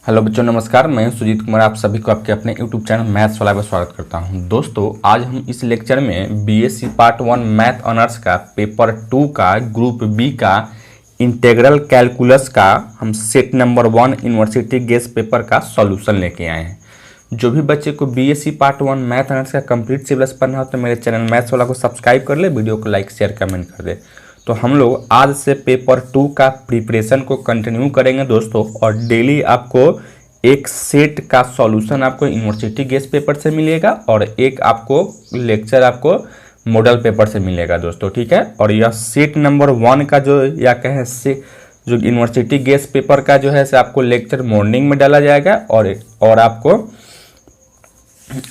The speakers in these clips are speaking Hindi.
हेलो बच्चों, नमस्कार। मैं सुजीत कुमार आप सभी को आपके अपने यूट्यूब चैनल मैथ्स वाला में स्वागत करता हूं। दोस्तों, आज हम इस लेक्चर में बीएससी पार्ट 1 मैथ ऑनर्स का पेपर 2 का ग्रुप बी का इंटीग्रल कैलकुलस का हम set number 1 university guess paper का सॉल्यूशन लेके आए हैं। जो भी बच्चे को बीएससी पार्ट 1 मैथ ऑनर्स का कंप्लीट सिलेबस पढ़ना हो तो मेरे चैनल मैथ्स वाला को सब्सक्राइब कर ले, वीडियो को लाइक शेयर कमेंट कर दे। तो हम लोग आज से पेपर 2 का प्रिपरेशन को कंटिन्यू करेंगे दोस्तों, और डेली आपको एक सेट का सॉल्यूशन आपको यूनिवर्सिटी गेस पेपर से मिलेगा और एक आपको लेक्चर आपको मॉडल पेपर से मिलेगा दोस्तों, ठीक है। और यह सेट नंबर 1 का जो या कहें से जो यूनिवर्सिटी गेस पेपर का जो है से आपको लेक्चर मॉर्निंग में डाला जाएगा और आपको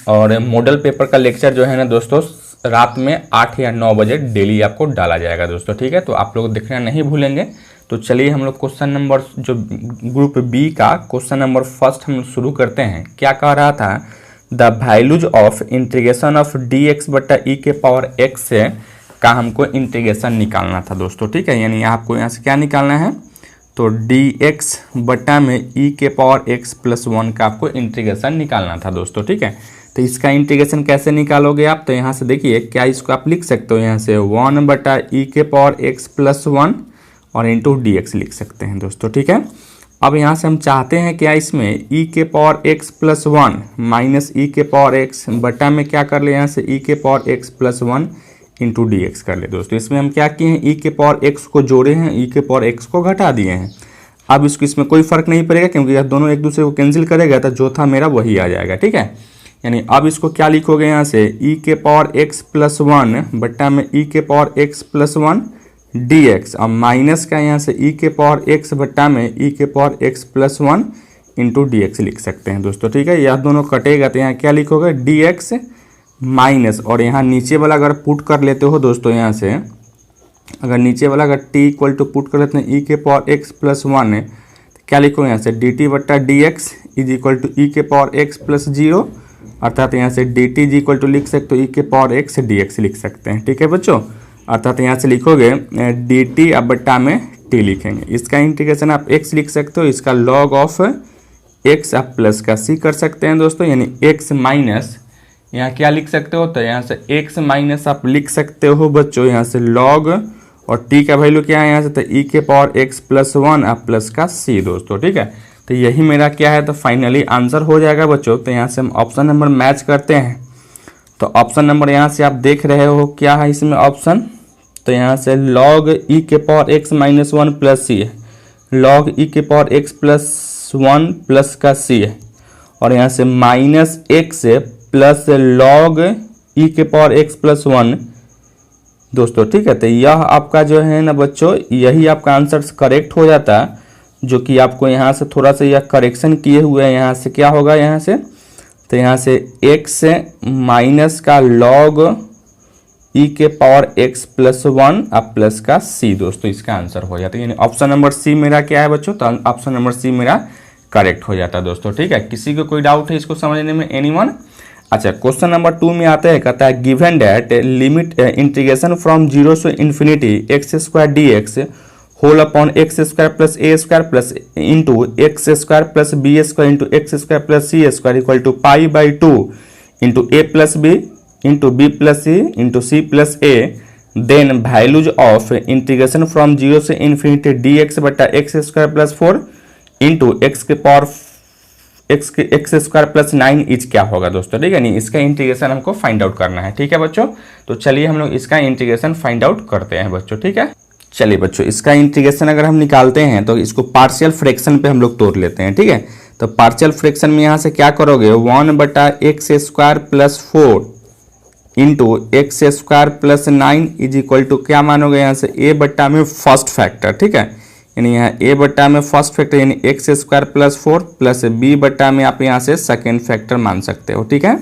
और मॉडल पेपर का लेक्चर जो है ना दोस्तों रात में 8 या 9 बजे डेली आपको डाला जाएगा दोस्तों, ठीक है। तो आप लोग देखना नहीं भूलेंगे। तो चलिए हम लोग क्वेश्चन नंबर जो ग्रुप बी का क्वेश्चन नंबर फर्स्ट हम शुरू करते हैं। क्या कह रहा था, the values of integration of D x बटा ई के पावर एक्स से का हमको इंटीग्रेशन निकालना था दोस्तों, ठीक है। यानी आपको यहाँ से क्या निकालना है, तो डी एक्स बटा में ई के पावर एक्स प्लस 1 का आपको इंटीग्रेशन निकालना था दोस्तों, ठीक है। तो इसका इंटीग्रेशन कैसे निकालोगे आप, तो यहाँ से देखिए क्या इसको आप लिख सकते हो, यहाँ से 1 बटा ई के पावर एक्स प्लस 1 और इंटू डी एक्स लिख सकते हैं दोस्तों, ठीक है। अब यहाँ से हम चाहते हैं क्या इसमें ई के power x plus 1 minus E के पावर एक्स बटा में क्या कर ले, यहाँ से ई के power x plus 1 into D x कर ले दोस्तों। इसमें हम क्या किए हैं, ई के पावर एक्स को जोड़े हैं, ई के पावर एक्स को घटा दिए हैं। अब इसमें कोई फर्क नहीं पड़ेगा क्योंकि यह दोनों एक दूसरे को कैंसिल करेगा तो जो था मेरा वही आ जाएगा, ठीक है। यानी अब इसको क्या लिखोगे, यहाँ से ई के पावर एक्स प्लस 1 बटा में ई के power x plus 1 D x, अब माइनस का यहाँ से ई के पावर एक्स बटा में ई के power x plus 1 into D X लिख सकते हैं दोस्तों, ठीक है। यह दोनों कटेगा तो यहाँ क्या लिखोगे, डी एक्स माइनस, और यहाँ नीचे वाला अगर पुट कर लेते हो दोस्तों, यहाँ से अगर नीचे वाला अगर टी इक्वल टू पुट कर लेते हैं ई के पावर एक्स प्लस 1 तो क्या लिखोगे, यहाँ से डी टी बटा D x is equal to E के पावर एक्स प्लस 0, अर्थात यहाँ से D T is equal to लिख सकते हो ई के पावर एक्स डी एक्स लिख सकते हैं, ठीक है बच्चों। अर्थात यहाँ से लिखोगे डी टी अब बट्टा में टी लिखेंगे। इसका इंटीग्रेशन आप x लिख सकते हो, इसका लॉग ऑफ x आप प्लस का c कर सकते हैं दोस्तों, यानी x माइनस यहाँ क्या लिख सकते हो, तो यहाँ से x माइनस आप लिख सकते हो बच्चों, यहाँ से लॉग और t का वैल्यू क्या है यहाँ से, तो e के पावर x प्लस 1 आप प्लस का c दोस्तों, ठीक है। तो यही मेरा क्या है, तो फाइनली आंसर हो जाएगा बच्चों। तो यहाँ से हम ऑप्शन नंबर मैच करते हैं। तो ऑप्शन नंबर यहाँ से आप देख रहे हो क्या है इसमें ऑप्शन, तो यहाँ से log e के पावर x माइनस 1 प्लस सी है, log e के पावर x प्लस 1 प्लस का c है, और यहाँ से minus x plus log e के पावर x प्लस 1 दोस्तों, ठीक है। तो यह आपका जो है ना बच्चों, यही आपका आंसर करेक्ट हो जाता है, जो कि आपको यहाँ से थोड़ा सा यह करेक्शन किए हुए हैं। यहाँ से क्या होगा, यहाँ से तो यहाँ से x माइनस का log e के पावर x प्लस 1 अब प्लस का c दोस्तों, इसका आंसर हो जाता है। यानी ऑप्शन नंबर सी मेरा क्या है बच्चों, तो ऑप्शन नंबर सी मेरा करेक्ट हो जाता है दोस्तों, ठीक है। किसी को कोई डाउट है इसको समझने में, एनीवन? अच्छा, क्वेश्चन नंबर 2 में आता है, कहता है given that limit integration from 0 to infinity x square d x whole upon x square plus a square plus into x square plus b square into x square plus c square equal to pi by 2 into a plus B into b plus c into c plus a, then values of integration from 0 से इन्फिनिटी डी एक्स बटा x square plus 4 into x के power x square plus 9 is क्या होगा दोस्तों, ठीक है। नहीं, इसका इंटीग्रेशन हमको फाइंड आउट करना है, ठीक है बच्चों। तो चलिए हम लोग इसका इंटीग्रेशन फाइंड आउट करते हैं बच्चों, ठीक है। चलिए बच्चों, इसका इंटीग्रेशन अगर हम निकालते हैं तो इसको पार्शियल फ्रैक्शन पे हम लोग तोड़ लेते हैं, ठीक है। तो पार्शियल फ्रैक्शन में यहाँ से क्या करोगे, 1 बटा x square plus 4 into x square plus 9 is equal to क्या मानोगे, यहाँ से ए बट्टा में फर्स्ट फैक्टर, ठीक है। यानी यहाँ ए बट्टा में फर्स्ट फैक्टर यानी x square plus 4 plus b बट्टा में आप यहाँ से सेकेंड फैक्टर मान सकते हो, ठीक है।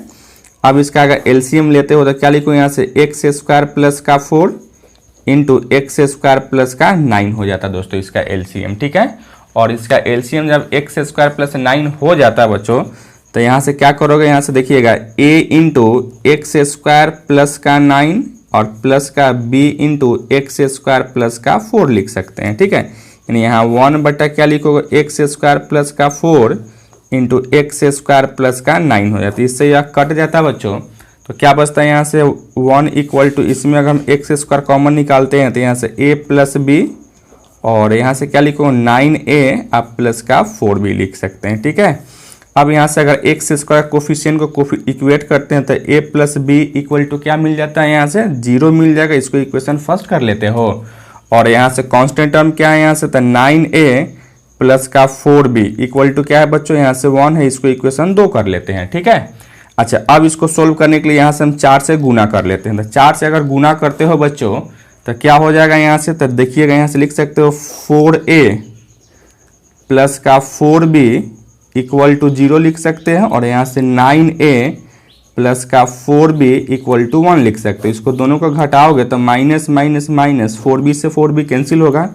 अब इसका अगर एलसीएम लेते हो तो क्या लिखो, यहाँ से एक्स स्क्वायर प्लस का 4 इंटू एक्स स्क्वायर प्लस का 9 हो जाता है दोस्तों इसका एलसीएम, ठीक है। और इसका एलसीएम जब एक्स स्क्वायर प्लस 9 हो जाता है बच्चों, तो यहाँ से क्या करोगे, यहाँ से देखिएगा a into x square plus का 9 और प्लस का b into x square plus का 4 लिख सकते हैं, ठीक है। यानी यहाँ 1 बटा क्या लिखोगे, एक्स स्क्वायर प्लस का 4 इंटू एक्स स्क्वायर प्लस का 9 हो जाता है। इससे यह कट जाता है बच्चों, तो क्या बचता है यहाँ से 1 इक्वल टू, इसमें अगर हम एक्स स्क्वायर कॉमन निकालते हैं तो यहाँ से a प्लस बी, और यहाँ से क्या लिखो 9a आप प्लस का 4b लिख सकते हैं। ठीक है, अब यहाँ से अगर एक्स स्क्वायर कोफिशिएंट को इक्वेट करते हैं तो a plus b equal to क्या मिल जाता है, यहाँ से 0 मिल जाएगा। इसको इक्वेशन फर्स्ट कर लेते हो, और यहाँ से कांस्टेंट टर्म क्या है यहाँ से, तो 9a प्लस का 4b इक्वल टू क्या है बच्चों, यहाँ से 1 है। इसको इक्वेशन 2 कर लेते हैं। ठीक है, अच्छा अब इसको सोल्व करने के लिए यहाँ से हम 4 से गुना कर लेते हैं। तो 4 से अगर गुना करते हो बच्चों तो क्या हो जाएगा यहाँ से, तो देखिएगा यहाँ से लिख सकते हो 4a प्लस का 4b इक्वल टू 0 लिख सकते हैं, और यहाँ से 9a प्लस का 4b इक्वल टू 1 लिख सकते हो। इसको दोनों को घटाओगे तो माइनस माइनस माइनस 4b से 4b कैंसिल होगा।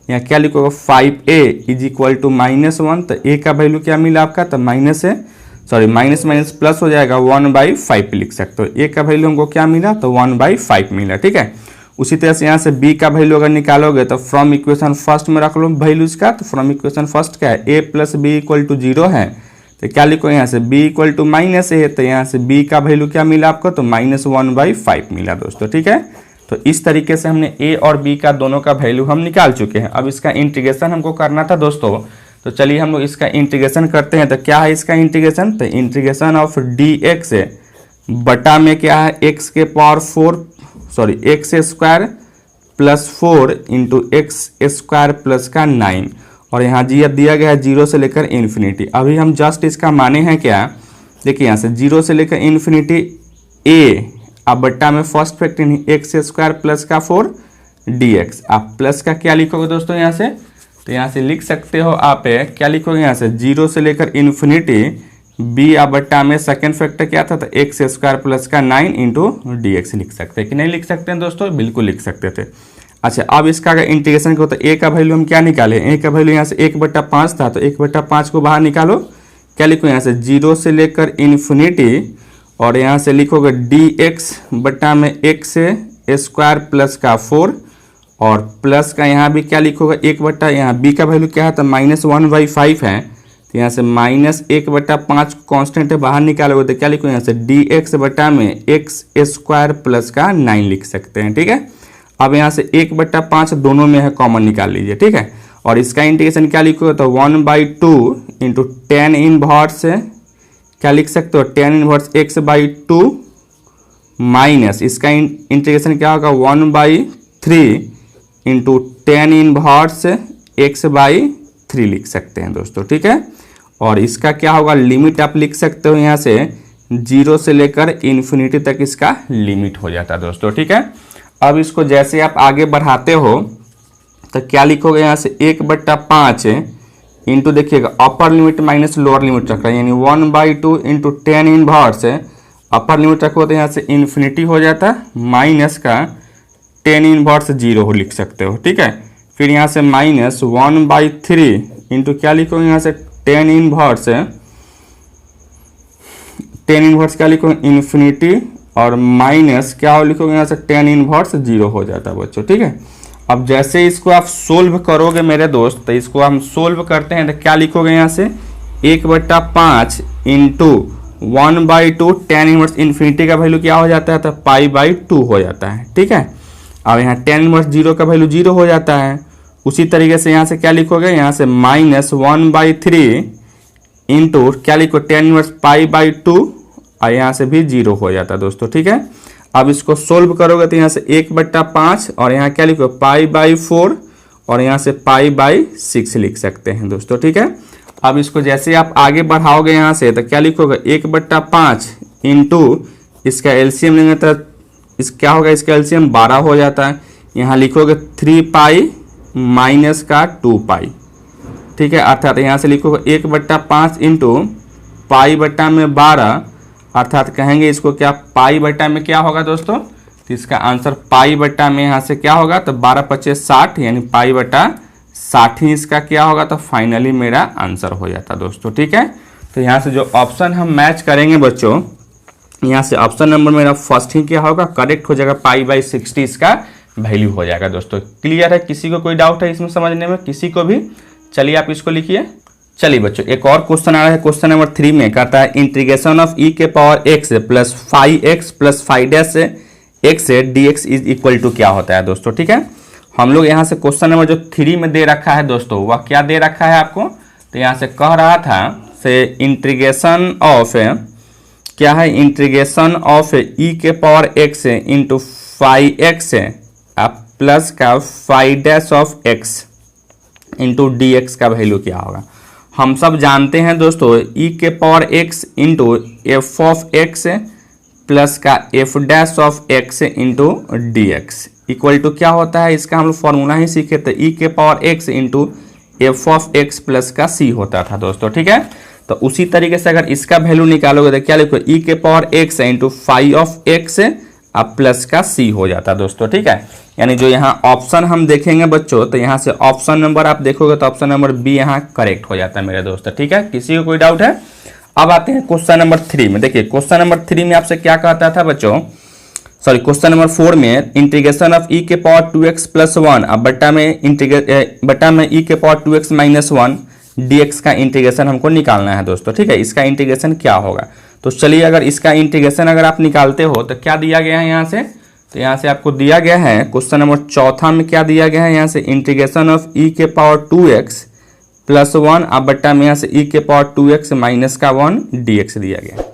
यहाँ क्या लिखोगे 5a इज इक्वल टू -1, तो a का वैल्यू क्या मिला आपका, तो माइनस माइनस प्लस हो जाएगा 1/5 लिख सकते हो। a का वैल्यू हमको क्या मिला, तो 1/5 मिला। ठीक है, उसी तरह से यहाँ से b का वैल्यू अगर निकालोगे तो फ्रॉम इक्वेशन फर्स्ट में रख लो वैल्यू इसका। तो फ्रॉम इक्वेशन फर्स्ट क्या है, a plus b equal to 0 है, तो क्या लिखो यहाँ से b इक्वल टू माइनस है, तो यहाँ से b का वैल्यू क्या मिला आपको, तो -1/5 मिला दोस्तों। ठीक है, तो इस तरीके से हमने a और b का दोनों का वैल्यू हम निकाल चुके हैं। अब इसका इंटीग्रेशन हमको करना था दोस्तों, तो चलिए हम लोग इसका इंटीग्रेशन करते हैं। तो क्या है इसका इंटीग्रेशन, तो इंटीग्रेशन ऑफ dx बटा में क्या है x के power 4 x square plus 4 into x square plus का 9, और यहाँ जी दिया गया है 0 से लेकर इन्फिनिटी। अभी हम जस्ट इसका माने हैं क्या, देखिए यहाँ से 0 से लेकर इन्फिनिटी a, अब बट्टा में first factor x square plus का 4 dx। आप प्लस का क्या लिखोगे दोस्तों यहाँ से, तो यहाँ से लिख सकते हो आप क्या लिखोगे यहाँ से 0 से लेकर इन्फिनिटी b, अब बट्टा में सेकेंड फैक्टर क्या था, तो एक्स स्क्वायर प्लस का 9 इंटू dx लिख सकते हैं कि नहीं लिख सकते हैं दोस्तों, बिल्कुल लिख सकते थे। अच्छा अब इसका अगर इंटीग्रेशन को, तो a का वैल्यू हम क्या निकाले, a का वैल्यू यहाँ से 1/5 था, तो 1/5 को बाहर निकालो। क्या लिखो यहाँ से 0 से लेकर इन्फिनिटी, और यहाँ से लिखोगे dx बट्टा में एक्स स्क्वायर प्लस का 4, और प्लस का यहाँ भी क्या लिखोगे 1 यहाँ b का वैल्यू क्या है, तो -1/5 है, तो यहाँ से -1/5 कांस्टेंट है, बाहर निकालोगे तो क्या लिखो यहाँ से dx बटा में एक्स स्क्वायर प्लस का 9 लिख सकते हैं। ठीक है, अब यहाँ से 1/5 दोनों में है, कॉमन निकाल लीजिए। ठीक है, और इसका इंटीग्रेशन क्या लिखोगे, तो 1/2 इंटू tan इनवर्स क्या लिख सकते हो, tan इनवर्स x/2 माइनस इसका इंटीग्रेशन क्या होगा 1/3 इंटू tan इनवर्स x/3 लिख सकते हैं दोस्तों। ठीक है, और इसका क्या होगा लिमिट आप लिख सकते हो यहाँ से 0 से लेकर इन्फिनिटी तक इसका लिमिट हो जाता है दोस्तों। ठीक है, अब इसको जैसे आप आगे बढ़ाते हो तो क्या लिखोगे यहाँ से 1/5 इंटू देखिएगा upper limit minus lower limit रख रहा है, यानी 1/2 into tan inverse upper limit रखो तो यहाँ से इन्फिनिटी हो जाता है, माइनस का tan इनवर्स 0 लिख सकते हो। ठीक है, फिर यहाँ से -1/3 इंटू क्या लिखोगे यहाँ से tan इनवर्स क्या लिखोगे इन्फिनिटी, और माइनस क्या हो लिखोगे यहाँ से tan इनवर्स 0 हो जाता है बच्चों। ठीक है, अब जैसे इसको आप सोल्व करोगे मेरे दोस्त, तो इसको हम सोल्व करते हैं तो क्या लिखोगे यहाँ से 1/5 इंटू 1/2 tan इनवर्स इन्फिनिटी का वैल्यू क्या हो जाता है, तो π/2 हो जाता है। ठीक है, अब यहाँ tan इनवर्स 0 का वैल्यू 0 हो जाता है। उसी तरीके से यहाँ से क्या लिखोगे यहाँ से -1/3 इंटू क्या लिखो tan इनवर्स π/2, और यहाँ से भी 0 हो जाता है दोस्तों। ठीक है, अब इसको सोल्व करोगे तो यहाँ से 1/5 और यहाँ क्या लिखो π/4, और यहाँ से π/6 लिख सकते हैं दोस्तों। ठीक है, अब इसको जैसे आप आगे बढ़ाओगे यहाँ से तो क्या लिखोगे 1/5 इंटू इसका एलसीएम लेंगे तो इस क्या होगा, इसका एलसीएम 12 हो जाता है। यहाँ लिखोगे 3π माइनस का 2π। ठीक है, अर्थात यहाँ से लिखोगे 1/5 इंटू π/12, अर्थात कहेंगे इसको क्या π/, में क्या होगा दोस्तों, तो इसका आंसर π/, में यहाँ से क्या होगा, तो 12×5 = 60, यानी π/60 ही इसका क्या होगा, तो फाइनली मेरा आंसर हो जाता दोस्तों। ठीक है, तो यहाँ से जो ऑप्शन हम मैच करेंगे बच्चों, यहाँ से ऑप्शन नंबर मेरा फर्स्ट ही क्या होगा, करेक्ट हो जाएगा, π/60 इसका वैल्यू हो जाएगा दोस्तों। क्लियर है, किसी को कोई डाउट है इसमें समझने में, किसी को भी? चलिए आप इसको लिखिए। चलिए बच्चों एक और क्वेश्चन आ रहा है क्वेश्चन नंबर 3 में, कहता है इंटीग्रेशन ऑफ ई के power x plus 5x plus 5 x D x is equal to क्या होता है दोस्तों। ठीक है, हम लोग यहाँ से क्वेश्चन नंबर जो 3 में दे रखा है दोस्तों, वह क्या दे रखा है आपको, तो यहाँ से कह रहा था से इंटीग्रेशन ऑफ क्या है, इंटीग्रेशन ऑफ ई के power X into 5x plus का 5 of X into D X का वैल्यू क्या होगा। हम सब जानते हैं दोस्तों ई के power X into F of X plus का F dash of X into D X equal to क्या होता है, इसका हम लोग फॉर्मूला ही सीखे थे, ई के power X into F of X plus का सी होता था दोस्तों। ठीक है, तो उसी तरीके से अगर इसका वैल्यू निकालोगे तो क्या लिखो, ई के power X into 5 of x अब प्लस का सी हो जाता दोस्तों। ठीक है, यानी जो यहाँ ऑप्शन हम देखेंगे बच्चों, तो यहाँ से ऑप्शन नंबर आप देखोगे तो ऑप्शन नंबर बी यहाँ करेक्ट हो जाता है मेरे दोस्त। ठीक है, किसी को कोई डाउट है। अब आते हैं क्वेश्चन नंबर 3 में। देखिए क्वेश्चन नंबर 3 में आपसे क्या कहता था बच्चों, सॉरी क्वेश्चन नंबर 4 में इंटीग्रेशन ऑफ ई के पावर 2x प्लस 1 अब बट्टा में ई के पावर 2x माइनस 1 dx का इंटीग्रेशन हमको निकालना है दोस्तों। ठीक है, इसका इंटीग्रेशन क्या होगा, तो चलिए अगर इसका इंटीग्रेशन अगर आप निकालते हो तो क्या दिया गया है यहाँ से, तो यहाँ से आपको दिया गया है क्वेश्चन नंबर 4 में क्या दिया गया है, यहाँ से इंटीग्रेशन ऑफ ई के पावर 2x प्लस 1 अब बट्टा में यहाँ से ई के पावर 2x माइनस का 1 dx दिया गया है।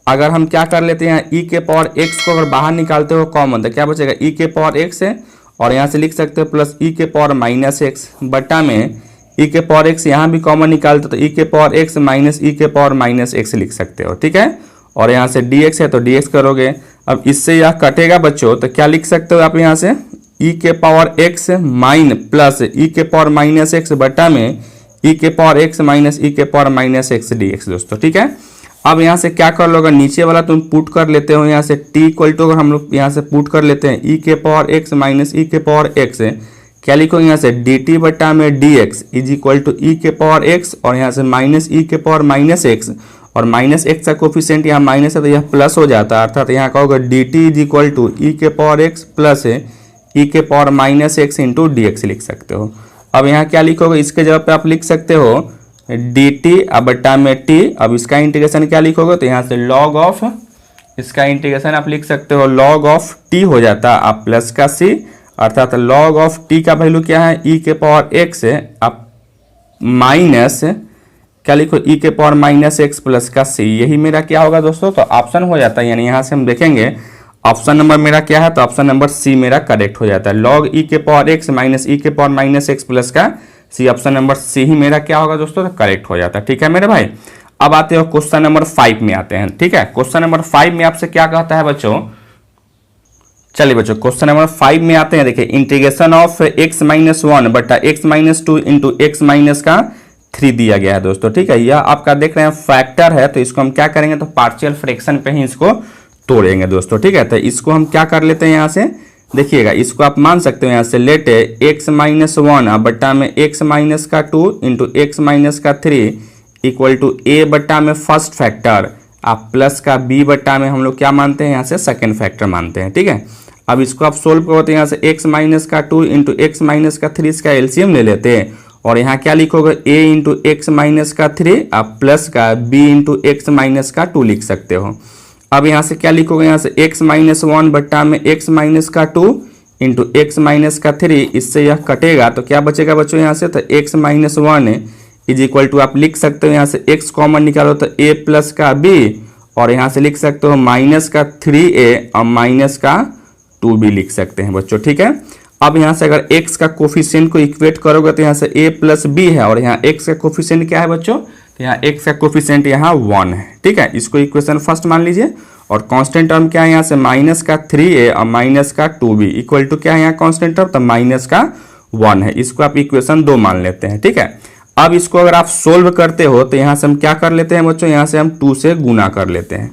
अगर हम क्या कर लेते हैं, ई के पावर x को अगर बाहर निकालते हो कॉमन तो क्या बचेगा, ई के पावर x है और यहाँ से लिख सकते हो प्लस ई के पावर माइनस एक्स बट्टा में ई के पावर एक्स यहाँ भी कॉमन निकालते हो तो ई के पावर एक्स माइनस ई के पावर माइनस एक्स लिख सकते हो। ठीक है, और यहाँ से डी एक्स है तो डी एक्स करोगे। अब इससे यह कटेगा बच्चों तो क्या लिख सकते हो आप यहाँ से, ई के power x mine plus E के पावर माइनस एक्स बटा में ई के पावर एक्स माइनस ई के power minus x D x दोस्तों। ठीक है, अब यहाँ से क्या कर लोगे, नीचे वाला तुम पुट कर लेते हो, यहाँ से टी इक्वल टू अगर हम लोग यहाँ से पुट कर लेते हैं ई के पावर एक्स माइनस ई के पावर एक्स, क्या लिखोगे यहाँ से डी टी बटा में D x is equal to E के पावर एक्स और यहाँ से माइनस ई के पावर माइनस एक्स और माइनस एक्स का कोफिशिएंट यहाँ माइनस है तो यह प्लस हो जाता है, अर्थात यहाँ कहोगे D T is equal to E के पावर एक्स प्लस ई के power minus X into D X लिख सकते हो। अब यहाँ क्या लिखोगे, इसके जगह पे आप लिख सकते हो डी टी अब बटा में टी, अब इसका इंटीग्रेशन क्या लिखोगे तो यहाँ से लॉग ऑफ, इसका इंटीग्रेशन आप लिख सकते हो लॉग ऑफ टी हो जाता है आप प्लस का सी, अर्थात लॉग ऑफ टी का वैल्यू क्या है, ई के पावर एक्स आप माइनस क्या लिखो ई के पावर माइनस एक्स प्लस का सी, यही मेरा क्या होगा दोस्तों, तो ऑप्शन हो जाता है। यानी यहाँ से हम देखेंगे ऑप्शन नंबर मेरा क्या है, तो ऑप्शन नंबर सी मेरा करेक्ट हो जाता है, लॉग ई के पावर एक्स माइनस ई के पावर माइनस एक्स प्लस का सी, ऑप्शन नंबर सी ही मेरा क्या होगा दोस्तों, तो करेक्ट हो जाता है। ठीक है मेरे भाई, अब आते हो क्वेश्चन नंबर 5 में आते हैं। ठीक है, क्वेश्चन नंबर 5 में आपसे क्या कहता है बच्चों, चलिए बच्चों क्वेश्चन नंबर 5 में आते हैं। देखिए इंटीग्रेशन ऑफ x माइनस 1 बटा x minus 2 into x minus का 3 दिया गया है दोस्तों। ठीक है, यह आपका देख रहे हैं फैक्टर है, तो इसको हम क्या करेंगे, तो पार्शियल फ्रैक्शन पे ही इसको तोड़ेंगे दोस्तों। ठीक है, तो इसको हम क्या कर लेते हैं, यहाँ से देखिएगा, इसको आप मान सकते हो यहाँ से लेट x माइनस 1 बटा में x माइनस का 2 इंटू एक्स माइनस का 3 इक्वल टू a बटा में फर्स्ट फैक्टर आप प्लस का b बटा में हम लोग क्या मानते हैं, यहाँ से सेकेंड फैक्टर मानते हैं। ठीक है, अब इसको आप सोल्व करो तो यहाँ से x माइनस का 2 इंटू एक्स माइनस का 3 इसका एलसीएम ले लेते हैं और यहाँ क्या लिखोगे a इंटू एक्स माइनस का 3 आप प्लस का b इंटू एक्स माइनस का 2 लिख सकते हो। अब यहाँ से क्या लिखोगे, यहाँ से x माइनस 1 बट्टा में x माइनस का 2 इंटू एक्स माइनस का 3, इससे यह कटेगा तो क्या बचेगा बच्चों यहाँ से, तो x minus 1 is equal to आप लिख सकते हो यहाँ से x कॉमन निकालो तो a प्लस का b और यहाँ से लिख सकते हो माइनस का 3a और माइनस का 2b लिख सकते हैं बच्चों। ठीक है, अब यहाँ से अगर x का कोफिशिएंट को इक्वेट करोगे तो यहाँ से a प्लस b है और यहाँ x का कोफिशिएंट क्या है बच्चों, तो यहाँ x का कोफिशिएंट यहाँ 1 है। ठीक है, इसको इक्वेशन फर्स्ट मान लीजिए और कांस्टेंट टर्म क्या है, यहाँ से माइनस का 3a और माइनस का 2b इक्वल टू क्या है यहाँ कांस्टेंट टर्म, तो माइनस का 1 है, इसको आप इक्वेशन 2 मान लेते हैं। ठीक है, अब इसको अगर आप सोल्व करते हो तो यहाँ से हम क्या कर लेते हैं बच्चों, यहाँ से हम 2 से गुना कर लेते हैं।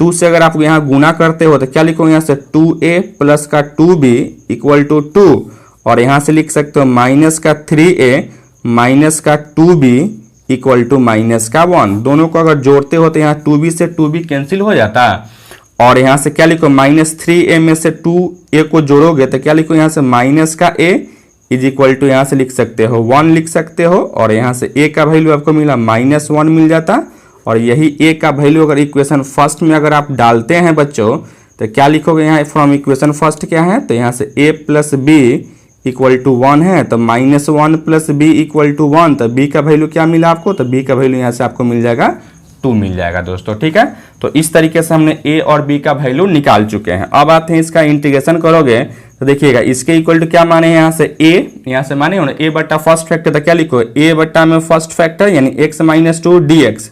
2 से अगर आप यहाँ गुना करते हो तो क्या लिखोगे यहाँ से 2a प्लस का 2b इक्वल टू 2 और यहाँ से लिख सकते हो माइनस का 3a माइनस का 2b इक्वल टू माइनस का 1। दोनों को अगर जोड़ते हो तो यहाँ 2b से 2b कैंसिल हो जाता है और यहाँ से क्या लिखो माइनस 3a में से 2a को जोड़ोगे तो क्या लिखो यहाँ से माइनस का a इज इक्वल टू यहाँ से लिख सकते हो 1 लिख सकते हो, और यहाँ से a का वैल्यू आपको मिला -1 मिल जाता, और यही a का वैल्यू अगर इक्वेशन फर्स्ट में अगर आप डालते हैं बच्चों तो क्या लिखोगे यहाँ फ्रॉम इक्वेशन फर्स्ट क्या है, तो यहाँ से a plus b equal to 1 है, तो -1 प्लस बी इक्वल टू 1, तो b का वैल्यू क्या मिला आपको, तो b का वैल्यू यहाँ से आपको मिल जाएगा 2 मिल जाएगा दोस्तों। ठीक है, तो इस तरीके से हमने a और b का वैल्यू निकाल चुके हैं। अब आते हैं इसका इंटीग्रेशन करोगे तो देखिएगा इसके इक्वल टू क्या माने हैं यहाँ से a, यहाँ से माने हो ना a बट्टा फर्स्ट फैक्टर, तो क्या लिखो a बट्टा में फर्स्ट फैक्टर यानी x माइनस 2 dx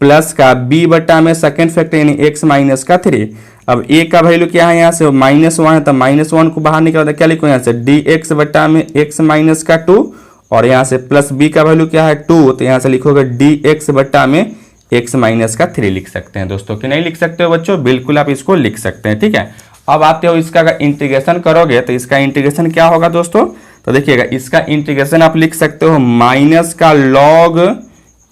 प्लस का b बट्टा में सेकेंड फैक्टर यानी x माइनस का 3। अब a का वैल्यू क्या है यहाँ से -1 है, तो -1 को बाहर निकाला तो क्या लिखो यहाँ से dx बट्टा में x माइनस का 2, और यहाँ से प्लस b का वैल्यू क्या है 2, तो यहाँ से लिखोगे dx बट्टा में x माइनस का 3 लिख सकते हैं दोस्तों, कि नहीं लिख सकते हो बच्चों, बिल्कुल आप इसको लिख सकते हैं। ठीक है, अब आते हो इसका अगर इंटीग्रेशन करोगे तो इसका इंटीग्रेशन क्या होगा दोस्तों, तो देखिएगा इसका इंटीग्रेशन आप लिख सकते हो माइनस का log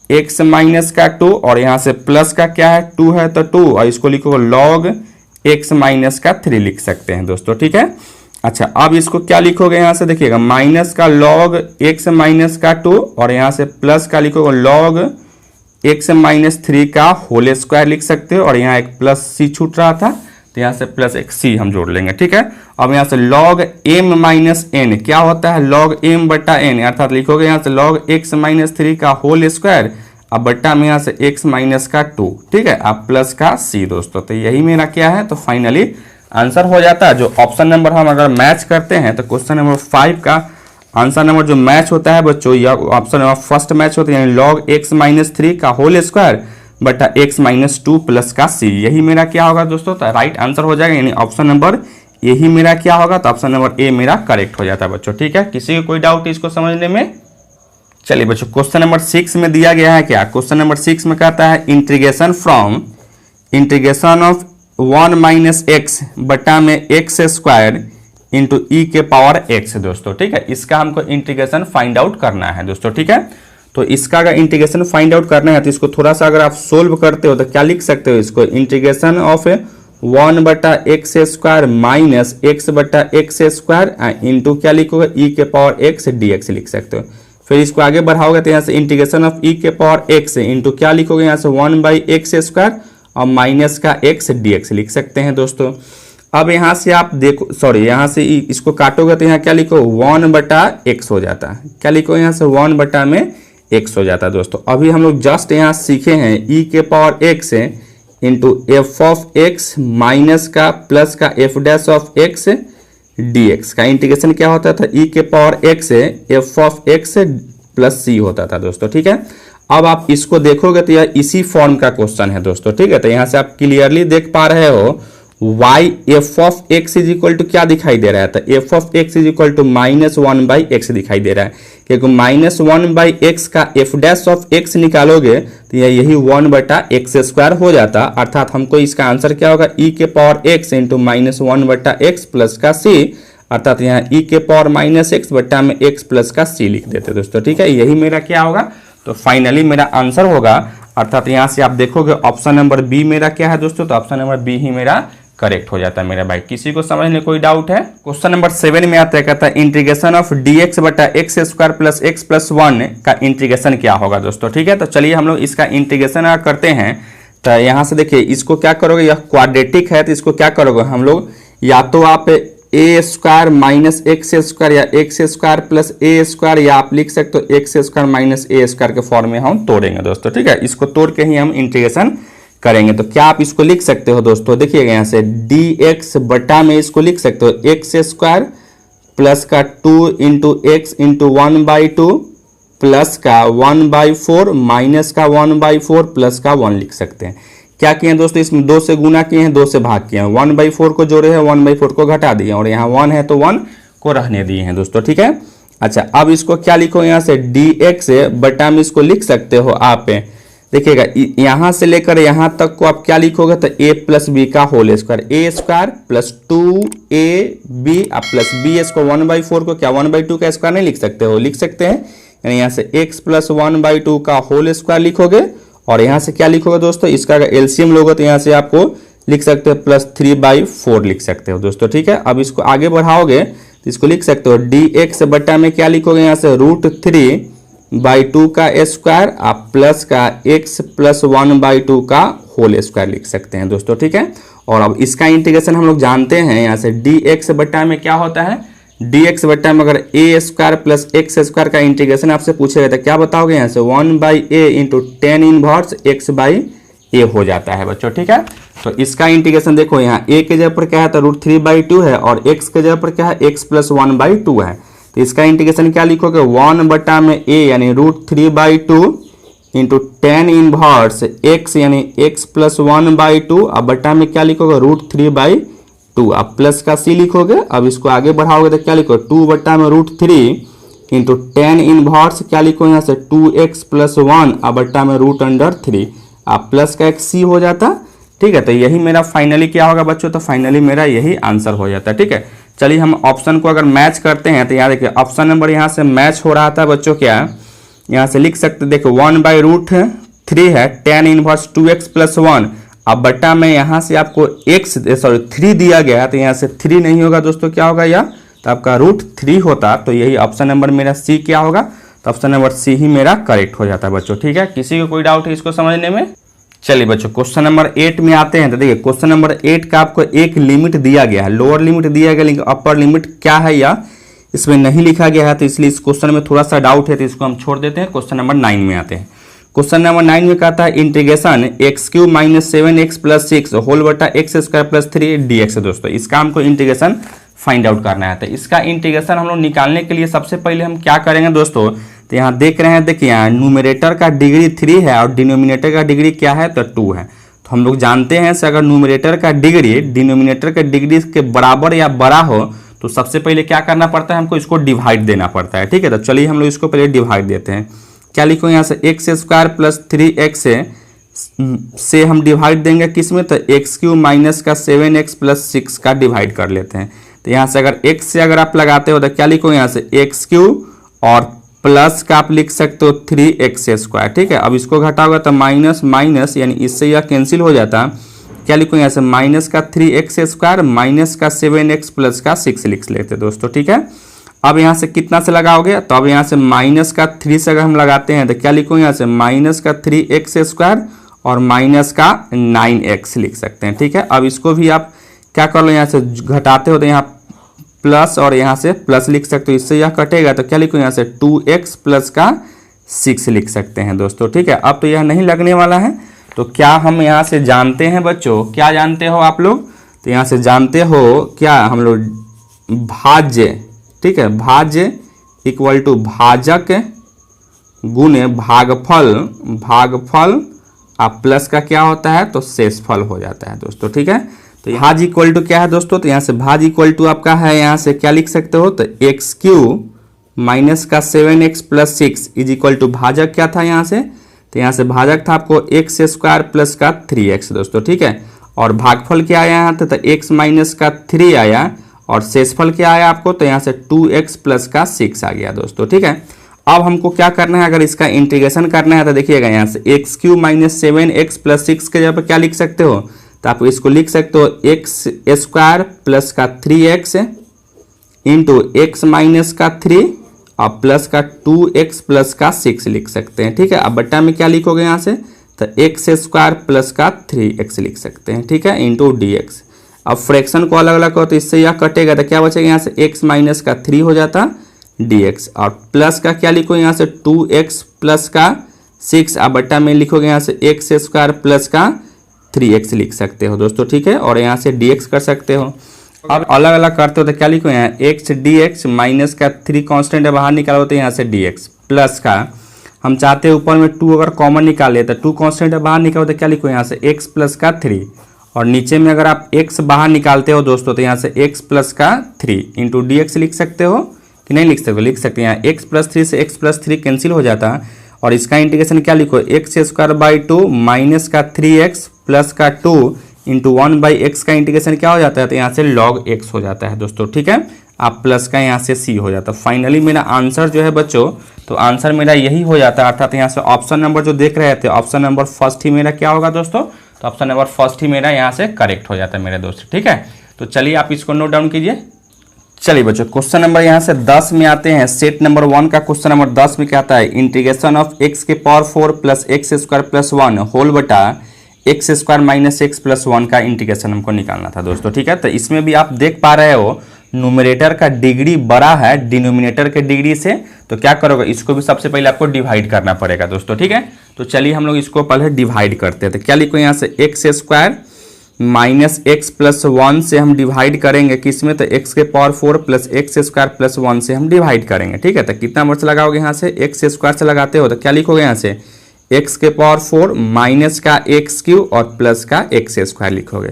x माइनस का 2, और यहाँ से प्लस का क्या है 2 है तो 2, और इसको लिखो log x माइनस का 3 लिख सकते हैं दोस्तों। ठीक है, अच्छा अब इसको क्या लिखोगे यहाँ से देखिएगा माइनस का log x माइनस का 2, और यहाँ से प्लस का लिखोगे log x माइनस 3 का होल स्क्वायर लिख सकते हो, और यहाँ एक प्लस c छूट रहा था तो यहाँ से प्लस एक c हम जोड़ लेंगे। ठीक है, अब यहाँ से log m माइनस n क्या होता है log m बट्टा n, अर्थात लिखोगे यहाँ से log x माइनस 3 का होल स्क्वायर, अब बट्टा में यहाँ से x माइनस का 2। ठीक है, अब प्लस का c दोस्तों, तो यही मेरा क्या है, तो फाइनली आंसर हो जाता है। जो ऑप्शन नंबर हम अगर मैच करते हैं तो क्वेश्चन नंबर 5 का आंसर नंबर जो मैच होता है बच्चों, या ऑप्शन नंबर फर्स्ट मैच होता है यानी log x माइनस 3 का होल स्क्वायर बटा x माइनस 2 प्लस का c, यही मेरा क्या होगा दोस्तों, तो राइट आंसर हो जाएगा, यानी ऑप्शन नंबर यही मेरा क्या होगा, तो ऑप्शन नंबर ए मेरा करेक्ट हो जाता है बच्चों। ठीक है, किसी को कोई डाउट इसको समझने में। चलिए बच्चों क्वेश्चन नंबर 6 में दिया गया है क्या, क्वेश्चन नंबर 6 में कहता है integration from integration of 1 minus x बटा में एक्स स्क्वायर इंटू ई के पावर एक्स दोस्तों। ठीक है, इसका हमको इंटीग्रेशन फाइंड आउट करना है दोस्तों। ठीक है, तो इसका अगर इंटीग्रेशन फाइंड आउट करना है तो इसको थोड़ा सा अगर आप सोल्व करते हो तो क्या लिख सकते हो, इसको इंटीग्रेशन ऑफ 1 बटा एक्स स्क्वायर माइनस एक्स बटा एक्स स्क्वायर इंटू क्या लिखोगे ई के पावर एक्स डी एक्स लिख सकते हो। फिर इसको आगे बढ़ाओगे तो यहाँ से इंटीग्रेशन ऑफ ई के पावर एक्स इंटू क्या लिखोगे यहाँ से 1 बाई एक्स स्क्वायर और माइनस का एक्स डी एक्स लिख सकते हैं दोस्तों। अब यहाँ से आप देखो, सॉरी यहाँ से इसको काटोगे तो यहाँ क्या लिखो 1 बटा एक्स हो जाता है, क्या लिखो यहाँ से 1 बटा में एक्स हो जाता है दोस्तों। अभी हम लोग जस्ट यहाँ सीखे हैं ई के power X into F of X minus का प्लस का F dash of X D X का इंटीग्रेशन क्या होता था, ई के power X F of X plus C होता था दोस्तों। ठीक है, अब आप इसको देखोगे तो यह इसी फॉर्म का क्वेश्चन है दोस्तों। ठीक है, तो यहाँ से आप क्लियरली देख पा रहे हो y f of x is equal to क्या दिखाई दे रहा है, तो f of x is equal to minus 1 by x दिखाई दे रहा है, क्योंकि माइनस 1 बाई एक्स का एफ डैश ऑफ एक्स निकालोगे तो यही 1 बटा एक्स स्क्वायर हो जाता, अर्थात हमको इसका आंसर क्या होगा ई के पावर एक्स इंटू माइनस 1 बटा एक्स प्लस का सी, अर्थात यहाँ ई के पावर माइनस एक्स बटा में एक्स प्लस का सी लिख देते दोस्तों। ठीक है, यही मेरा क्या होगा, तो फाइनली मेरा आंसर होगा, अर्थात यहाँ से आप देखोगे ऑप्शन नंबर बी मेरा क्या है दोस्तों, तो ऑप्शन नंबर बी ही मेरा करेक्ट हो जाता है मेरा भाई। किसी को समझने कोई डाउट है। क्वेश्चन नंबर 7 में आता है, कहता है इंटीग्रेशन ऑफ dx बटा x square plus x plus 1 का इंटीग्रेशन क्या होगा दोस्तों। ठीक है, तो चलिए हम लोग इसका इंटीग्रेशन करते हैं। तो यहाँ से देखिए इसको क्या करोगे, यह क्वाड्रेटिक है तो इसको क्या करोगे हम लोग, या तो आप ए स्क्वायर माइनस एक्स स्क्वायर या x square plus a square, या आप लिख सकते हो एक्स स्क्वायर माइनस ए स्क्वायर के फॉर्म में हम तोड़ेंगे दोस्तों। ठीक है, इसको तोड़ के ही हम इंटीग्रेशन करेंगे। तो क्या आप इसको लिख सकते हो दोस्तों, देखिएगा यहाँ से dx बटा में इसको लिख सकते हो एक्स स्क्वायर प्लस का 2 into x into 1 by 2 plus का 1 बाई 4 माइनस का 1 बाई 4 प्लस का 1 लिख सकते हैं। क्या किए दोस्तों, इसमें 2 से गुना किए हैं, 2 से भाग किए हैं, 1 बाई 4 को जोड़े हैं, 1 बाई 4 को घटा दिए, और यहाँ 1 है तो 1 को रहने दिए हैं दोस्तों। ठीक है, अच्छा अब इसको क्या लिखो यहाँ से dx बटा में इसको लिख सकते हो आप, देखिएगा यहां से लेकर यहां तक को आप क्या लिखोगे, तो a प्लस बी का whole square, A square plus 2ab plus B इसको 1 बाई 4 को क्या 1 बाई 2 का स्क्वायर नहीं लिख सकते हो, लिख सकते हैं, यानी यहाँ से x प्लस 1 बाई 2 का होल स्क्वायर लिखोगे, और यहाँ से क्या लिखोगे दोस्तों, इसका अगर एलसीएम लोगे तो यहाँ से आपको लिख सकते हो प्लस 3 बाई 4 लिख सकते हो दोस्तों। ठीक है, अब इसको आगे बढ़ाओगे तो इसको लिख सकते हो dx बटा में क्या लिखोगे यहाँ से √3/2 का स्क्वायर आप प्लस का x + 1/2 का होल स्क्वायर लिख सकते हैं दोस्तों, ठीक है। और अब इसका इंटीग्रेशन हम लोग जानते हैं यहाँ से dx बटा में क्या होता है, dx बटा में अगर a² + x² का इंटीग्रेशन आपसे पूछेगा तो क्या बताओगे यहाँ से 1/a × tan इनवर्स x/a हो जाता है बच्चों, ठीक है। तो इसका इंटीग्रेशन देखो यहाँ a के जगह पर क्या है तो √3/2 है और x के जगह पर क्या है x + 1/2 है। तो इसका इंटीग्रेशन क्या लिखोगे 1 बटा में a यानी √3/2 × tan इनवर्स x यानी x + 1/2 अब बटा में क्या लिखोगे √3/2 अब प्लस का c लिखोगे। अब इसको आगे बढ़ाओगे तो क्या लिखोगे 2 बटा में √3 × tan इनवर्स क्या लिखो यहाँ से 2x + 1 अब बटा में √3 अब प्लस का एक c हो जाता, ठीक है। तो यही मेरा फाइनली क्या होगा बच्चों, तो फाइनली मेरा यही आंसर हो जाता है, ठीक है। चलिए हम ऑप्शन को अगर मैच करते हैं तो यहाँ देखिए ऑप्शन नंबर यहाँ से मैच हो रहा था बच्चों, क्या यहाँ से लिख सकते देखो 1/√3 है tan इनवर्स 2x + 1 अब बटा में यहाँ से आपको 3 दिया गया है तो यहाँ से 3 नहीं होगा दोस्तों, क्या होगा यह तो आपका √3 होता। तो यही ऑप्शन नंबर मेरा सी क्या होगा, तो ऑप्शन नंबर सी ही मेरा करेक्ट हो जाता है बच्चों, ठीक है। किसी को कोई डाउट है इसको समझने में? चलिए बच्चों क्वेश्चन नंबर 8 में आते हैं। तो देखिए क्वेश्चन नंबर 8 का आपको एक लिमिट दिया गया है, लोअर लिमिट दिया गया लेकिन अपर लिमिट क्या है या इसमें नहीं लिखा गया है, तो इसलिए इस क्वेश्चन में थोड़ा सा डाउट है तो इसको हम छोड़ देते हैं। क्वेश्चन नंबर 9 में आते हैं। क्वेश्चन नंबर 9 में कहता है इंटीग्रेशन x³ - 7x + 6 होल बटा x² + 3 dx है दोस्तों। इसका हमको इंटीग्रेशन फाइंड आउट करना है। तो इसका इंटीग्रेशन हम लोग निकालने के लिए सबसे पहले हम क्या करेंगे दोस्तों, तो यहाँ देख रहे हैं, देखिए यहाँ न्यूमरेटर का डिग्री 3 है और डिनोमिनेटर का डिग्री क्या है तो 2 है। तो हम लोग जानते हैं से अगर न्यूमरेटर का डिग्री डिनोमिनेटर के डिग्री के बराबर या बड़ा हो तो सबसे पहले क्या करना पड़ता है, हमको इसको डिवाइड देना पड़ता है, ठीक है। तो चलिए हम लोग इसको पहले डिवाइड देते हैं। क्या लिखो यहाँ से x² + 3x से हम डिवाइड देंगे किस में, तो x³ - का 7x + 6 का डिवाइड कर लेते हैं। तो यहाँ से अगर x से अगर आप लगाते हो तो क्या लिखो यहाँ से x³ और प्लस का आप लिख सकते हो 3x², ठीक है। अब इसको घटाओगे तो माइनस माइनस यानी इससे यह कैंसिल हो जाता। क्या लिखो यहाँ से माइनस का 3x² माइनस का 7x प्लस का 6 लिख लेते दोस्तों, ठीक है। अब यहाँ से कितना से लगाओगे, तो अब यहाँ से माइनस का 3 से अगर हम लगाते हैं तो क्या लिखो यहाँ से माइनस का 3x² और माइनस का 9x लिख सकते हैं, ठीक है। अब इसको भी आप क्या कर लो, यहाँ से घटाते हो तो यहाँ प्लस और यहाँ से प्लस लिख सकते हो, इससे यह कटेगा तो क्या लिखो यहाँ से 2x प्लस का 6 लिख सकते हैं दोस्तों, ठीक है। अब तो यह नहीं लगने वाला है। तो क्या हम यहाँ से जानते हैं बच्चों, क्या जानते हो आप लोग, तो यहाँ से जानते हो क्या हम लोग भाज्य, ठीक है, भाज्य इक्वल टू भाजक गुने भागफल, भागफल आप प्लस का क्या होता है तो शेषफल हो जाता है दोस्तों, ठीक है। तो भाज इक्वल टू क्या है दोस्तों, तो यहाँ से भाज इक्वल टू आपका है, यहाँ से क्या लिख सकते हो तो x³ माइनस का 7x + 6 इज इक्वल टू भाजक क्या था यहाँ से, तो यहाँ से भाजक था आपको x² प्लस का 3x दोस्तों, ठीक है। और भागफल क्या आया यहाँ तो x माइनस का 3 आया और शेषफल क्या आया आपको, तो यहाँ से 2x प्लस का 6 आ गया दोस्तों, ठीक है। अब हमको क्या करना है, अगर इसका इंटीग्रेशन करना है तो देखिएगा यहाँ से x³ - 7x + 6 के जगह पर क्या लिख सकते हो, तो आप इसको लिख सकते हो x² प्लस का 3x इंटू x माइनस का 3 और प्लस का 2x प्लस का 6 लिख सकते हैं, ठीक है। अब बट्टा में क्या लिखोगे यहाँ से, तो x² प्लस का 3x लिख सकते हैं, ठीक है, इंटू dx। अब फ्रैक्शन को अलग अलग हो तो इससे यह कटेगा तो क्या बचेगा यहाँ से x माइनस का 3 हो जाता dx और प्लस का क्या लिखो यहाँ से 2x प्लस का 6 अब बट्टा में लिखोगे यहाँ से x² प्लस का 3x लिख सकते हो दोस्तों, ठीक है। और यहाँ से dx कर सकते हो। अब अलग अलग करते हो तो क्या लिखो यहाँ x dx माइनस का 3 कांस्टेंट है बाहर निकालो तो यहाँ से dx प्लस का हम चाहते हैं ऊपर में 2 अगर कॉमन निकाले तो 2 कांस्टेंट है बाहर निकालो तो क्या लिखो यहाँ से x प्लस का 3 और नीचे में अगर आप x बाहर निकालते हो दोस्तों तो यहाँ से x प्लस का 3 इंटू dx लिख सकते हो कि नहीं लिख सकते हो, लिख सकते हैं। यहाँ x प्लस 3 से x प्लस 3 कैंसिल हो जाता और इसका इंटीग्रेशन क्या लिखो x² / माइनस का 3x प्लस का 2 इंटू 1/x का इंटीग्रेशन क्या हो जाता है तो यहाँ से log x हो जाता है दोस्तों, ठीक है। आप प्लस का यहाँ से c हो जाता है। फाइनली मेरा आंसर जो है बच्चों, तो आंसर मेरा यही हो जाता है, अर्थात यहाँ से ऑप्शन नंबर जो देख रहे थे ऑप्शन नंबर फर्स्ट ही मेरा क्या होगा दोस्तों, तो ऑप्शन नंबर फर्स्ट ही मेरा यहाँ से करेक्ट हो जाता है मेरे दोस्त, ठीक है। तो चलिए आप इसको नोट डाउन कीजिए। चलिए बच्चों क्वेश्चन नंबर यहाँ से 10 में आते हैं। सेट नंबर 1 का क्वेश्चन नंबर 10 में क्या आता है, इंटीग्रेशन ऑफ एक्स के power 4 plus X square plus 1 whole बटा x square minus X plus 1 का इंटीग्रेशन हमको निकालना था दोस्तों। ठीक है, तो इसमें भी आप देख पा रहे हो न्यूमरेटर का डिग्री बड़ा है डिनोमिनेटर के डिग्री से, तो क्या करोगे, इसको भी सबसे पहले आपको डिवाइड करना पड़ेगा दोस्तों। ठीक है, तो चलिए हम लोग इसको पहले डिवाइड करते हैं। तो क्या लिखो यहाँ से, x square minus X plus 1 से हम डिवाइड करेंगे किसमें, तो एक्स के power 4 plus X square plus 1 से हम डिवाइड करेंगे। ठीक है, तो कितना वर्ड से लगाओगे यहाँ से, एक्स स्क्वायर से लगाते हो तो क्या लिखोगे यहाँ से, एक्स के पावर 4 माइनस का एक्स क्यू और प्लस का एक्स स्क्वायर लिखोगे।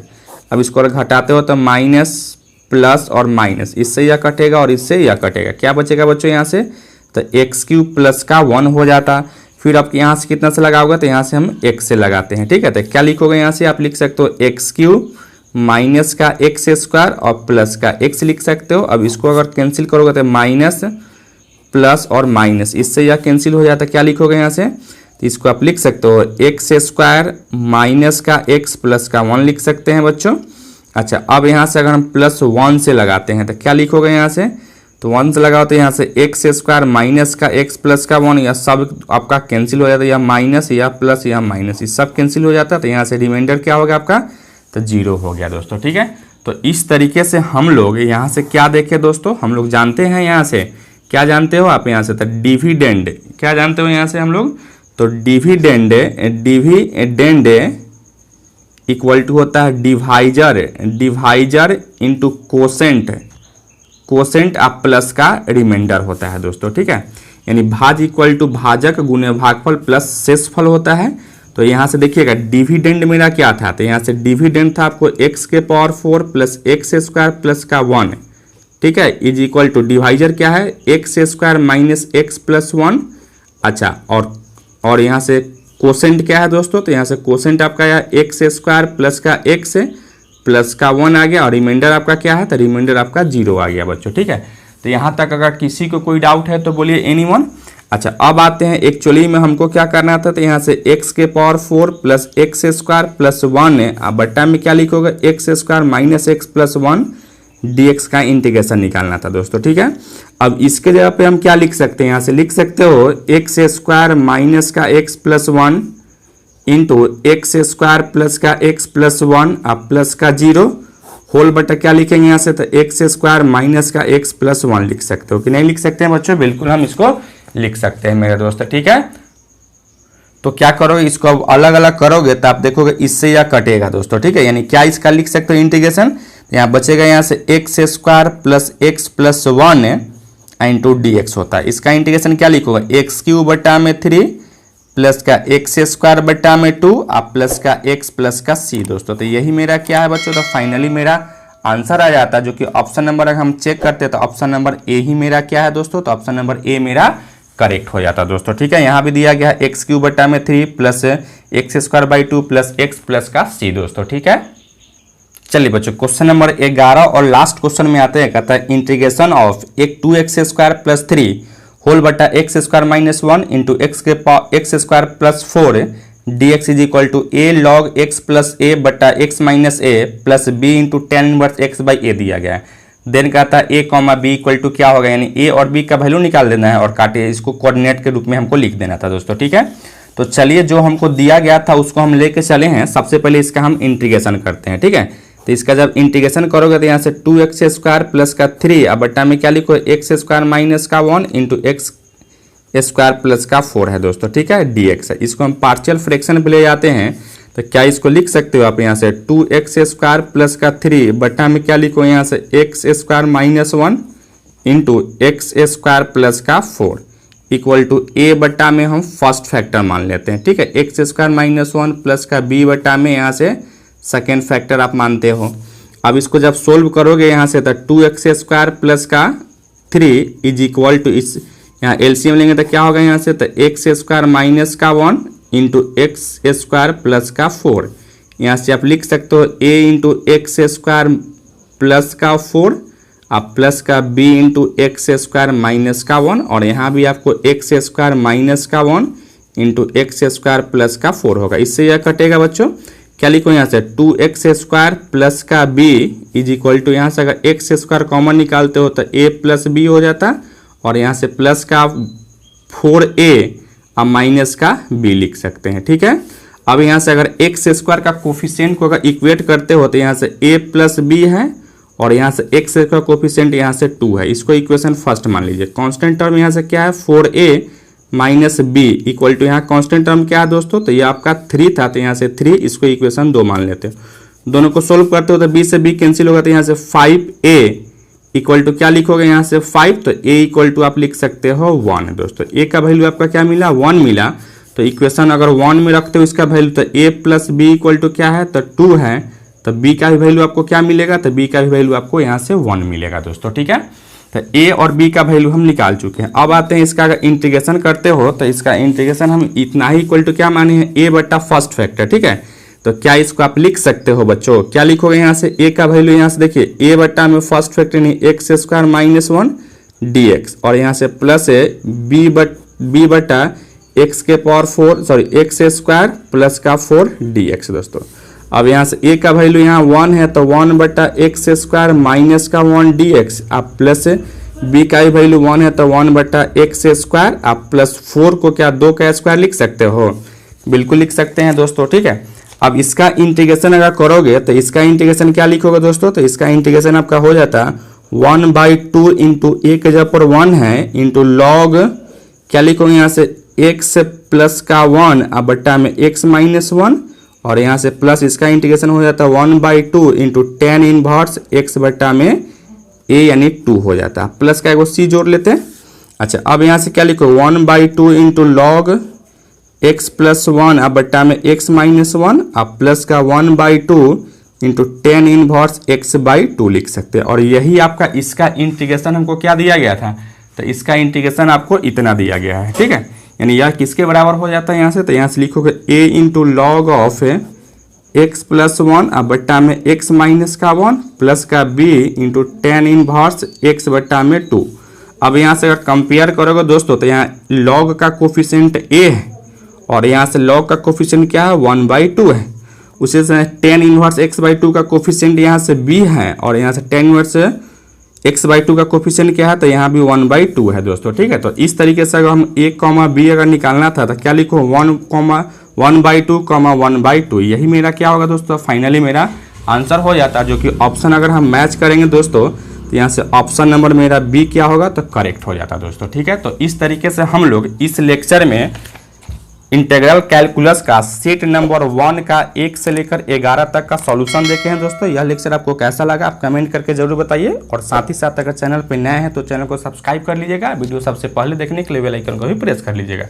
अब इसको घटाते हो तो माइनस प्लस और माइनस, इससे यह कटेगा और इससे यह कटेगा, क्या बचेगा बच्चों यहाँ से, तो एक्स क्यू प्लस का 1 हो जाता। फिर आप यहाँ से कितना से लगाओगे, तो यहाँ से हम एक्स से लगाते हैं। ठीक है, तो क्या लिखोगे यहाँ से, आप लिख सकते हो एक्स क्यू माइनस का एक्स स्क्वायर और प्लस का एक्स लिख सकते हो। अब इसको अगर कैंसिल करोगे तो माइनस प्लस और माइनस, इससे यह कैंसिल हो जाता है, क्या लिखोगे यहाँ से, तो इसको आप लिख सकते हो एक्स स्क्वायर माइनस का एक्स प्लस का 1 लिख सकते हैं बच्चों। अच्छा, अब यहाँ से अगर हम प्लस 1 से लगाते हैं तो क्या लिखोगे यहाँ से, तो 1 से लगाओ तो यहाँ से एक्स स्क्वायर माइनस का एक्स प्लस का 1, यह सब आपका कैंसिल हो जाता है, या माइनस या प्लस या माइनस, ये सब कैंसिल हो जाता है। तो यहाँ से रिमाइंडर क्या होगा आपका, तो 0 हो गया दोस्तों। ठीक है, तो इस तरीके से हम लोग यहाँ से क्या देखें दोस्तों, हम लोग जानते हैं यहाँ से, क्या जानते हो आप यहाँ से, तो डिविडेंड, क्या जानते हो यहाँ से हम लोग, तो डिविडेंड इक्वल टू होता है डिवाइजर इंटू कोसेंट, कोसेंट आप प्लस का रिमाइंडर होता है दोस्तों। ठीक है, यानी भाज इक्वल टू भाजक गुने भागफल प्लस शेषफल होता है। तो यहाँ से देखिएगा डिविडेंड मेरा क्या था, तो यहाँ से डिविडेंड था आपको एक्स के power 4 plus X square plus का 1। ठीक है, इज इक्वल टू डिवाइजर क्या है, x square minus X plus 1। अच्छा, और यहाँ से कोसेंट क्या है दोस्तों, तो यहाँ से कोसेंट आपका एक्स स्क्वायर प्लस का एक्स प्लस का 1 आ गया, और रिमाइंडर आपका क्या है, तो रिमाइंडर आपका 0 आ गया बच्चों। ठीक है, तो यहाँ तक अगर किसी को कोई डाउट है तो बोलिए एनीवन। अच्छा, अब आते हैं एक्चुअली में हमको क्या करना था, तो यहाँ से एक्स के power 4 plus X square plus 1 है, अब बट्टा में क्या लिखोगे, x square minus X plus 1 dx का इंटीग्रेशन निकालना था दोस्तों। ठीक है, अब इसके जगह पे हम क्या लिख सकते हैं, यहाँ से लिख सकते हो एक्स स्क्वायर माइनस का x plus 1 into x square plus का एक्स प्लस 1 अब प्लस का 0 होल बटा क्या लिखेंगे यहाँ से, तो एक्स स्क्वायर माइनस का एक्स प्लस 1 लिख सकते हो कि नहीं लिख सकते हैं बच्चों, बिल्कुल हम इसको लिख सकते हैं मेरे दोस्त। ठीक है, तो क्या करोगे, इसको अब अलग अलग करोगे तो आप देखोगे इससे यह कटेगा दोस्तों। ठीक है, यानी क्या इसका लिख सकते हो इंटीग्रेशन, यहाँ बचेगा यहाँ से x square plus x plus 1 into D x होता है। इसका इंटीग्रेशन क्या लिखोगे, एक्स क्यू बटा में 3 प्लस का एक्स स्क्वायर बटा में 2 आप प्लस का एक्स प्लस का सी दोस्तों। तो यही मेरा क्या है बच्चों, तो फाइनली मेरा आंसर आ जाता है, जो कि ऑप्शन नंबर अगर हम चेक करते हैं तो ऑप्शन नंबर ए ही मेरा क्या है दोस्तों, तो ऑप्शन नंबर ए मेरा करेक्ट हो जाता है दोस्तों। ठीक है, यहाँ भी दिया गया है एक्स क्यू बटा में 3 plus X square by 2 plus x plus का सी दोस्तों। ठीक है, चलिए बच्चों क्वेश्चन नंबर 11 और लास्ट क्वेश्चन में आते हैं, कहता है इंटीग्रेशन ऑफ एक 2x स्क्वायर प्लस 3 होल बटा x square minus 1 into x square plus 4 dx is equal to A log X plus A बटा X minus A plus B into tan inverse X by A दिया गया है। देन कहता है A comma B equal to क्या होगा, यानी ए और बी का वैल्यू निकाल देना है और काटे इसको कोऑर्डिनेट के रूप में हमको लिख देना था दोस्तों। ठीक है, तो चलिए जो हमको दिया गया था उसको हम लेके चले हैं। सबसे पहले इसका हम इंटीग्रेशन करते हैं। ठीक है, तो इसका जब इंटीग्रेशन करोगे तो यहाँ से 2x स्क्वायर प्लस का 3 अब बट्टा में क्या लिखो, एक्स स्क्वायर माइनस का 1 इंटू एक्स स्क्वायर प्लस का 4 है दोस्तों। ठीक है, dx है, इसको हम पार्शियल फ्रैक्शन पे ले जाते हैं तो क्या इसको लिख सकते हो आप यहाँ से 2x स्क्वायर प्लस का 3 बट्टा में क्या लिखो यहाँ से x square minus 1 into x square plus का 4 इक्वल टू ए बट्टा में हम फर्स्ट फैक्टर मान लेते हैं। ठीक है, एक्स स्क्वायर माइनस 1 प्लस का बी बट्टा में यहाँ से सेकेंड फैक्टर आप मानते हो। अब इसको जब सोल्व करोगे यहाँ से तो 2x स्क्वायर प्लस का 3 इज इक्वल टू इस यहाँ एलसीएम लेंगे तो क्या होगा यहाँ से, तो एक्स स्क्वायर माइनस का 1 इंटू एक्स स्क्वायर प्लस का 4। यहाँ से आप लिख सकते हो a into x square plus का 4 आप प्लस का b into x square minus का 1 और यहाँ भी आपको एक्स स्क्वायर माइनस का 1 इंटू एक्स स्क्वायर प्लस का 4 होगा। इससे यह कटेगा बच्चों, क्या लिखो यहाँ से 2x² प्लस का b इज इक्वल टू, यहाँ से अगर x² कॉमन निकालते हो तो a प्लस b हो जाता, और यहाँ से प्लस का 4a और माइनस का b लिख सकते हैं। ठीक है, अब यहाँ से अगर x² का कोफिशिएंट को अगर इक्वेट करते हो तो यहाँ से a प्लस b है, और यहाँ से x का कोफिशिएंट यहाँ से 2 है। इसको इक्वेशन फर्स्ट मान लीजिए। कांस्टेंट टर्म यहाँ से क्या है 4a minus b equal to, यहाँ कांस्टेंट टर्म क्या है दोस्तों, तो ये आपका 3 था, तो यहाँ से 3, इसको इक्वेशन 2 मान लेते हो। दोनों को सोल्व करते हो तो b से b कैंसिल होगा, तो यहाँ से 5a इक्वल टू क्या लिखोगे यहाँ से 5, तो a इक्वल टू आप लिख सकते हो 1 दोस्तों। a का वैल्यू आपका क्या मिला 1 मिला, तो इक्वेशन अगर 1 में रखते हो इसका वैल्यू, तो a plus b equal to क्या है तो 2 है, तो b का भी वैल्यू आपको क्या मिलेगा, तो b का भी वैल्यू आपको यहाँ से 1 मिलेगा दोस्तों। ठीक है, तो a और b का वैल्यू हम निकाल चुके हैं। अब आते हैं इसका अगर इंटीग्रेशन करते हो तो इसका इंटीग्रेशन हम इतना ही इक्वल टू क्या माने हैं a बटा फर्स्ट फैक्टर। ठीक है, तो क्या इसको आप लिख सकते हो बच्चों, क्या लिखोगे यहाँ से a का वैल्यू, यहाँ से देखिए a बटा में फर्स्ट फैक्टर नहीं x² माइनस 1 dx, और यहाँ से प्लस है b बटा x के पावर 4 सॉरी x² प्लस का 4 dx दोस्तों। अब यहाँ से a का वैल्यू यहाँ 1 है, तो 1 बटा x² माइनस का 1 dx, आप प्लस b का ही वैल्यू 1 है, तो 1 बटा x² आप प्लस 4 को क्या 2 का स्क्वायर लिख सकते हो, बिल्कुल लिख सकते हैं दोस्तों। ठीक है, अब इसका इंटीग्रेशन अगर करोगे तो इसका इंटीग्रेशन क्या लिखोगे दोस्तों, तो इसका इंटीग्रेशन आपका हो जाता 1/2 इंटू a के जगह पर 1 है इंटू लॉग क्या लिखोगे यहाँ से x प्लस का 1 अब बट्टा में x माइनस 1, और यहाँ से प्लस इसका इंटीग्रेशन हो जाता है 1/2 इंटू tan इनवर्स x बट्टा में a यानी 2 हो जाता है, प्लस का एगो c जोड़ लेते हैं। अच्छा, अब यहाँ से क्या लिखो 1/2 इंटू लॉग x प्लस 1 अब बट्टा में x माइनस 1 अब प्लस का 1/2 इंटू tan इनवर्स x/2 लिख सकते हैं। और यही आपका इसका इंटीग्रेशन हमको क्या दिया गया था, तो इसका इंटीग्रेशन आपको इतना दिया गया है। ठीक है, यानी यह किसके बराबर हो जाता है यहाँ से, तो यहाँ से लिखोगे a into log of x plus 1 अब बट्टा में x माइनस का 1 प्लस का b into tan inverse x बट्टा में 2। अब यहाँ से अगर कंपेयर करोगे दोस्तों तो यहाँ लॉग का कोफिशिएंट a है और यहाँ से लॉग का कोफिशिएंट क्या है 1/2 है, उसी से tan इनवर्स x/2 का कोफिशिएंट यहाँ से b है और यहाँ से tan इनवर्स x/2 का कोफिशिएंट क्या है, तो यहाँ भी 1/2 है दोस्तों। ठीक है, तो इस तरीके से अगर हम a, b अगर निकालना था तो क्या लिखो 1/2, 1/2, यही मेरा क्या होगा दोस्तों, फाइनली मेरा आंसर हो जाता है, जो कि ऑप्शन अगर हम मैच करेंगे दोस्तों तो यहाँ से ऑप्शन नंबर मेरा बी क्या होगा तो करेक्ट हो जाता दोस्तों। ठीक है, तो इस तरीके से हम लोग इस लेक्चर में इंटीग्रल कैलकुलस का सेट नंबर 1 का 1 से लेकर 11 तक का सॉल्यूशन देखे हैं दोस्तों। यह लेक्चर आपको कैसा लगा आप कमेंट करके जरूर बताइए, और साथ ही साथ अगर चैनल पर नए हैं तो चैनल को सब्सक्राइब कर लीजिएगा, वीडियो सबसे पहले देखने के लिए बेल आइकन को भी प्रेस कर लीजिएगा।